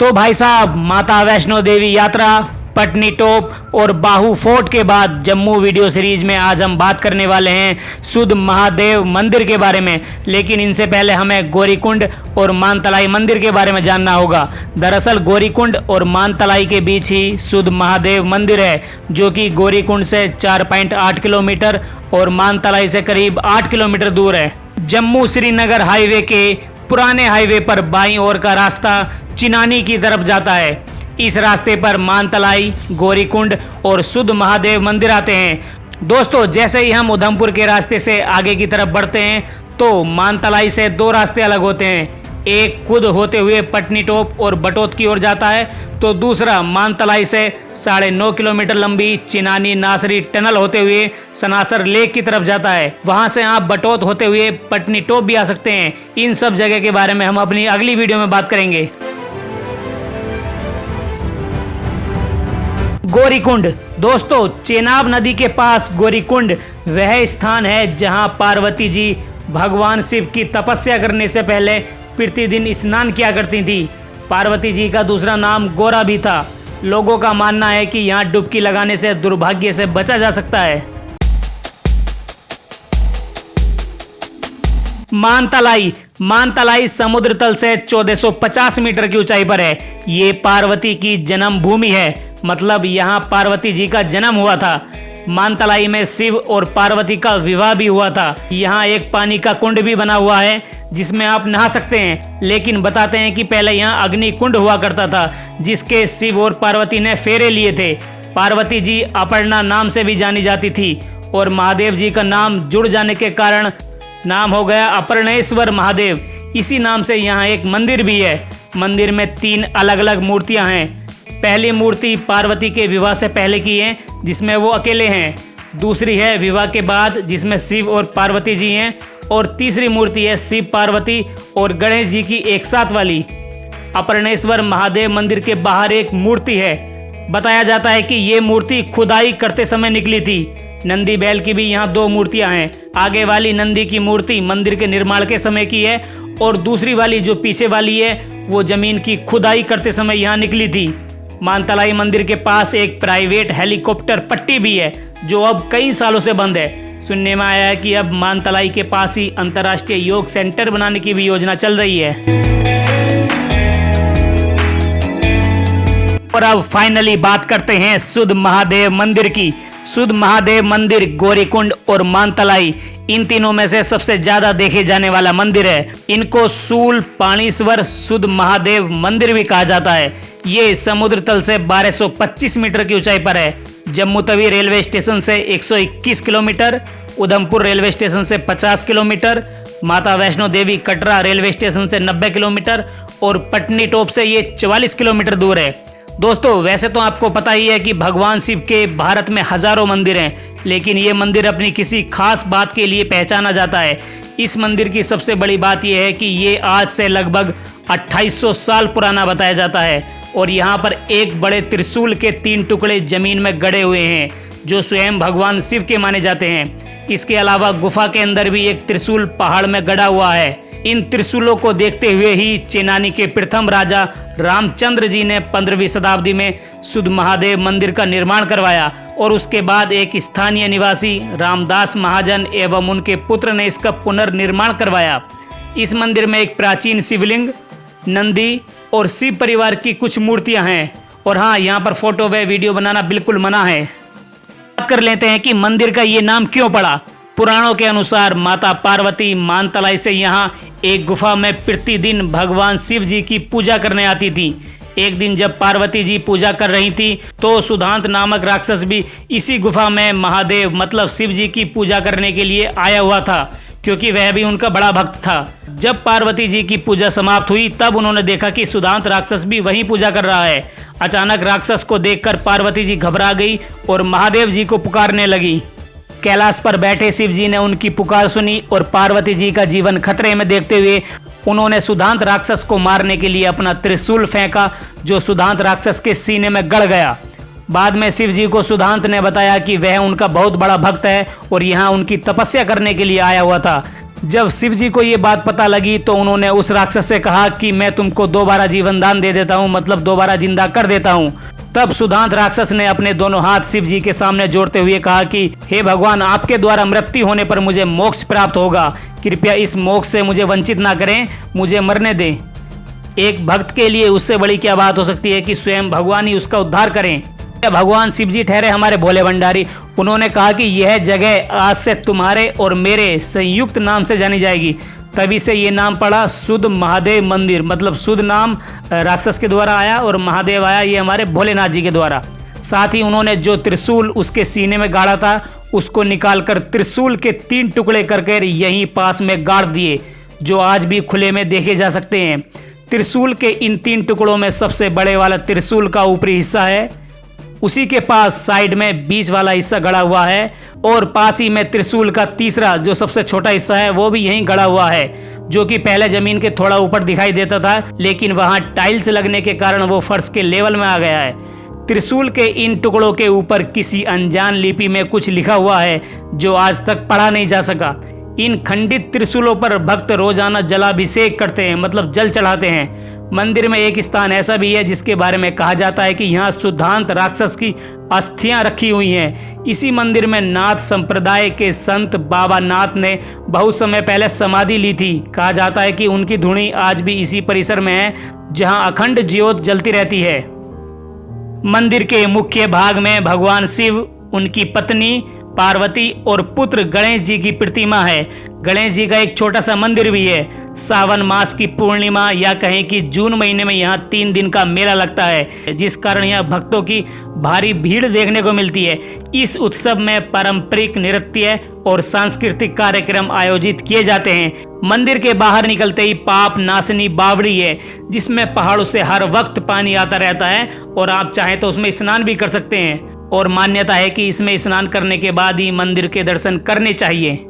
तो भाई साहब, माता वैष्णो देवी यात्रा, पटनी टॉप और बाहू फोर्ट के बाद जम्मू वीडियो सीरीज में आज हम बात करने वाले हैं सुध महादेव मंदिर के बारे में। लेकिन इनसे पहले हमें गौरीकुंड और मानतलाई मंदिर के बारे में जानना होगा। दरअसल गौरीकुंड और मानतलाई के बीच ही सुध महादेव मंदिर है, जो कि गौरीकुंड से 4.8 किलोमीटर और मानतलाई से करीब 8 किलोमीटर दूर है। जम्मू श्रीनगर हाईवे के पुराने हाईवे पर बाईं ओर का रास्ता चिनानी की तरफ जाता है। इस रास्ते पर मानतलाई, गौरीकुंड और सुध महादेव मंदिर आते हैं। दोस्तों, जैसे ही हम उधमपुर के रास्ते से आगे की तरफ बढ़ते हैं तो मानतलाई से दो रास्ते अलग होते हैं। एक खुद होते हुए पटनी टॉप और बटोत की ओर जाता है, तो दूसरा मानतलाई से 9.5 किलोमीटर लंबी चिनानी नासरी टनल होते हुए सनासर लेक की तरफ जाता है। वहां से आप बटोत होते हुए पटनी टॉप भी आ सकते हैं। इन सब जगह के बारे में हम अपनी अगली वीडियो में बात करेंगे। गौरीकुंड, दोस्तों, चेनाब नदी के पास गौरीकुंड वह स्थान है जहां पार्वती जी भगवान शिव की तपस्या करने से पहले प्रतिदिन स्नान किया करती थी। पार्वती जी का दूसरा नाम गौरा भी था। लोगों का मानना है कि यहां डुबकी लगाने से दुर्भाग्य से बचा जा सकता है। मानतलाई समुद्र तल से 1450 मीटर की ऊंचाई पर है। ये पार्वती की जन्म भूमि है, मतलब यहाँ पार्वती जी का जन्म हुआ था। मानतलाई में शिव और पार्वती का विवाह भी हुआ था। यहाँ एक पानी का कुंड भी बना हुआ है जिसमें आप नहा सकते हैं। लेकिन बताते हैं कि पहले यहाँ अग्नि कुंड हुआ करता था, जिसके शिव और पार्वती ने फेरे लिए थे। पार्वती जी अपर्णा नाम से भी जानी जाती थी और महादेव जी का नाम जुड़ जाने के कारण नाम हो गया अपर्णेश्वर महादेव। इसी नाम से यहाँ एक मंदिर भी है। मंदिर में 3 अलग अलग मूर्तियाँ हैं। पहली मूर्ति पार्वती के विवाह से पहले की है, जिसमें वो अकेले हैं। दूसरी है विवाह के बाद, जिसमें शिव और पार्वती जी हैं। और तीसरी मूर्ति है शिव, पार्वती और गणेश जी की एक साथ वाली। अपर्णेश्वर महादेव मंदिर के बाहर एक मूर्ति है। बताया जाता है कि ये मूर्ति खुदाई करते समय निकली थी। नंदी बैल की भी यहाँ 2 मूर्तियाँ हैं। आगे वाली नंदी की मूर्ति मंदिर के निर्माण के समय की है और दूसरी वाली जो पीछे वाली है वो जमीन की खुदाई करते समय यहाँ निकली थी। मानतलाई मंदिर के पास एक प्राइवेट हेलीकॉप्टर पट्टी भी है, जो अब कई सालों से बंद है। सुनने में आया है कि अब मानतलाई के पास ही अंतर्राष्ट्रीय योग सेंटर बनाने की भी योजना चल रही है। और अब फाइनली बात करते हैं सुध महादेव मंदिर की। सुध महादेव मंदिर गौरीकुंड और मानतलाई, इन तीनों में से सबसे ज्यादा देखे जाने वाला मंदिर है। इनको सूल पाणीश्वर सुध महादेव मंदिर भी कहा जाता है। ये समुद्र तल से 1225 मीटर की ऊंचाई पर है। जम्मू तवी रेलवे स्टेशन से 121 किलोमीटर, उधमपुर रेलवे स्टेशन से 50 किलोमीटर, माता वैष्णो देवी कटरा रेलवे स्टेशन से 90 किलोमीटर और पटनी टॉप से ये 44 किलोमीटर दूर है। दोस्तों, वैसे तो आपको पता ही है कि भगवान शिव के भारत में हजारों मंदिर हैं, लेकिन ये मंदिर अपनी किसी खास बात के लिए पहचाना जाता है। इस मंदिर की सबसे बड़ी बात यह है कि ये आज से लगभग 2800 साल पुराना बताया जाता है और यहाँ पर एक बड़े त्रिशूल के 3 टुकड़े जमीन में गड़े हुए हैं, जो स्वयं भगवान शिव के माने जाते हैं। इसके अलावा गुफा के अंदर भी एक त्रिशूल पहाड़ में गड़ा हुआ है। इन त्रिशूलों को देखते हुए ही चेनानी के प्रथम राजा रामचंद्र जी ने 15वीं शताब्दी में सुध महादेव मंदिर का निर्माण करवाया और उसके बाद एक स्थानीय निवासी रामदास महाजन एवं उनके पुत्र ने इसका पुनर्निर्माण करवाया। इस मंदिर में एक प्राचीन शिवलिंग, नंदी और शिव परिवार की कुछ मूर्तियां हैं। और हाँ, यहाँ पर फोटो व वीडियो बनाना बिल्कुल मना है। बात कर लेते हैं कि मंदिर का ये नाम क्यों पड़ा। पुराणों के अनुसार माता पार्वती मानतलाई से यहाँ एक गुफा में प्रतिदिन भगवान शिव जी की पूजा करने आती थी। एक दिन जब पार्वती जी पूजा कर रही थी तो सुधांत नामक राक्षस भी इसी गुफा में महादेव मतलब शिव जी की पूजा करने के लिए आया हुआ था, क्योंकि वह भी उनका बड़ा भक्त था। जब पार्वती जी की पूजा समाप्त हुई तब उन्होंने देखा कि सुधांत राक्षस भी वहीं पूजा कर रहा है। अचानक राक्षस को देखकर पार्वती जी घबरा गई और महादेव जी को पुकारने लगी। कैलाश पर बैठे शिव जी ने उनकी पुकार सुनी और पार्वती जी का जीवन खतरे में देखते हुए उन्होंने सुधांत राक्षस को मारने के लिए अपना त्रिशूल फेंका, जो सुधांत राक्षस के सीने में गड़ गया। बाद में शिव जी को सुधांत ने बताया कि वह उनका बहुत बड़ा भक्त है और यहाँ उनकी तपस्या करने के लिए आया हुआ था। जब शिव जी को ये बात पता लगी तो उन्होंने उस राक्षस से कहा कि मैं तुमको दोबारा जीवन दान दे देता हूँ, मतलब दोबारा जिंदा कर देता हूँ। तब सुदांत राक्षस ने अपने दोनों हाथ शिव जी के सामने जोड़ते हुए कहा कि हे भगवान, आपके द्वारा मृत्यु होने पर मुझे मोक्ष प्राप्त होगा, कृपया इस मोक्ष से मुझे वंचित ना करें, मुझे मरने दें। एक भक्त के लिए उससे बड़ी क्या बात हो सकती है कि स्वयं भगवान ही उसका उद्धार करें। भगवान शिव जी ठहरे हमारे भोले भंडारी। उन्होंने कहा कि यह जगह आज से तुम्हारे और मेरे संयुक्त नाम से जानी जाएगी। तभी से ये नाम पड़ा सुध महादेव मंदिर, मतलब सुध नाम राक्षस के द्वारा आया और महादेव आया ये हमारे भोलेनाथ जी के द्वारा। साथ ही उन्होंने जो त्रिशूल उसके सीने में गाड़ा था उसको निकालकर त्रिशूल के 3 टुकड़े करके यहीं पास में गाड़ दिए, जो आज भी खुले में देखे जा सकते हैं। त्रिशूल के इन 3 टुकड़ों में सबसे बड़े वाला त्रिशूल का ऊपरी हिस्सा है, उसी के पास साइड में बीच वाला हिस्सा गड़ा हुआ है और पास ही में त्रिशूल का तीसरा जो सबसे छोटा हिस्सा है वो भी यहीं गड़ा हुआ है, जो कि पहले जमीन के थोड़ा ऊपर दिखाई देता था, लेकिन वहां टाइल्स लगने के कारण वो फर्श के लेवल में आ गया है। त्रिशूल के इन टुकड़ों के ऊपर किसी अनजान लिपि में कुछ लिखा हुआ है जो आज तक पढ़ा नहीं जा सका। इन खंडित त्रिशूलों पर भक्त रोजाना जलाभिषेक करते हैं, मतलब जल चढ़ाते हैं। मंदिर में एक स्थान ऐसा भी है जिसके बारे में कहा जाता है कि यहाँ सुधांत राक्षस की अस्थियां रखी हुई हैं। इसी मंदिर में नाथ संप्रदाय के संत बाबा नाथ ने बहुत समय पहले समाधि ली थी। कहा जाता है कि उनकी धुनी आज भी इसी परिसर में है जहाँ अखंड ज्योत जलती रहती है। मंदिर के मुख्य भाग में भगवान शिव, उनकी पत्नी पार्वती और पुत्र गणेश जी की प्रतिमा है। गणेश जी का एक छोटा सा मंदिर भी है। सावन मास की पूर्णिमा या कहें कि जून महीने में यहाँ 3 दिन का मेला लगता है, जिस कारण यहाँ भक्तों की भारी भीड़ देखने को मिलती है। इस उत्सव में पारंपरिक नृत्य और सांस्कृतिक कार्यक्रम आयोजित किए जाते हैं। मंदिर के बाहर निकलते ही पाप नाशनी बावड़ी है, जिसमें पहाड़ों से हर वक्त पानी आता रहता है और आप चाहें तो उसमें स्नान भी कर सकते हैं। और मान्यता है कि इसमें स्नान करने के बाद ही मंदिर के दर्शन करने चाहिए।